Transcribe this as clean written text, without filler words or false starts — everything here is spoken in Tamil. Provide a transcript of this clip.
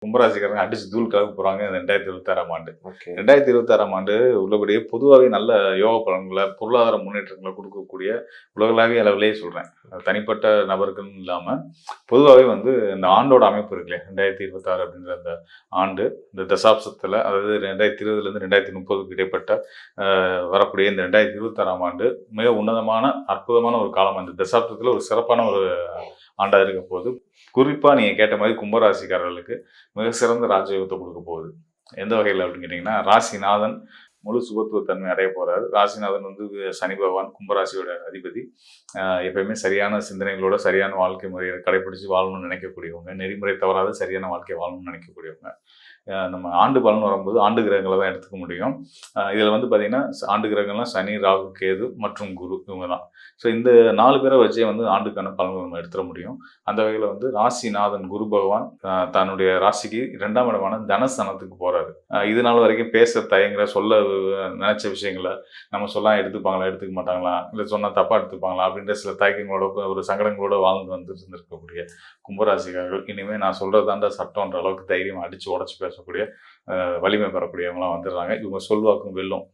கும்பராசிக்காரங்க அடிச்சு தூள் கலக்க போறாங்க 2026ஆம் ஆண்டு. ஓகே. 2026ஆம் ஆண்டு உள்ளபடியே பொதுவாவே நல்ல யோக பலன்கள, பொருளாதார முன்னேற்றங்கள குடுக்கக்கூடிய உலகளாவிய அளவிலேயே சொல்றேன். தனிப்பட்ட நபருக்குன்னு இல்லாம, பொதுவாவே வந்து இந்த ஆண்டோட அமைப்பு இருக்கு இல்லையா? 2026 அப்படின்ற அந்த ஆண்டு, இந்த தசாப்சத்துல அதாவது 2020லேருந்து 2030க்கு இடைப்பட்ட வரக்கூடிய இந்த 2026ஆம் ஆண்டு மிக உன்னதமான, அற்புதமான ஒரு காலம். அந்த தசாப்தத்துல ஒரு சிறப்பான ஒரு ஆண்டா இருக்க போது. குறிப்பா நீங்க கேட்ட மாரி கும்பராசிக்காரர்களுக்கு மிக சிறந்த ராஜயோகத்தை கொடுக்க போகுது. எந்த வகையில் அப்படின்னு கேட்டிங்கன்னா, ராசிநாதன் முழு சுபத்துவத்தன்மை அடைய போறாரு. ராசிநாதன் வந்து சனி பகவான் கும்பராசியோட அதிபதி. எப்பயுமே சரியான சிந்தனைகளோட சரியான வாழ்க்கை முறையை கடைபிடிச்சு வாழணும்னு நினைக்கக்கூடியவங்க, நெறிமுறை தவறாத சரியான வாழ்க்கை வாழணும்னு நினைக்கக்கூடியவங்க. நம்ம ஆண்டு பலன் வரும்போது ஆண்டு கிரகங்களை தான் எடுத்துக்க முடியும். இதில் வந்து பார்த்தீங்கன்னா ஆண்டு கிரகங்கள்லாம் சனி, ராகு, கேது மற்றும் குரு இவங்க தான். ஸோ இந்த 4 பேரை வச்சே வந்து ஆண்டுக்கான பலன்கள் நம்ம எடுத்துட முடியும். அந்த வகையில் வந்து ராசிநாதன் குரு பகவான் தன்னுடைய ராசிக்கு 2ஆம் இடமான தனஸ்தானத்துக்கு போறாரு. இது நாள் வரைக்கும் பேச தயங்குற, சொல்ல நினைச்ச விஷயங்களை நம்ம சொன்னா எடுத்துப்பாங்களா, எடுத்துக்க மாட்டாங்களா, இல்லை சொன்னால் தப்பா எடுத்துப்பாங்களா அப்படின்ற சில தயக்கங்களோட ஒரு சங்கடங்களோட வாழ்ந்து வந்துட்டு இருந்திருக்கக்கூடிய கும்பராசிக்காரர்கள் இனிமேல் நான் சொல்றதாண்ட சட்டம்ன்ற அளவுக்கு தைரியம் அடிச்சு உடச்சு பேசக்கூடிய வலிமை பெறக்கூடியவங்களாம் வந்துடுறாங்க. இவங்க சொல்வாக்கும் வெல்லும்.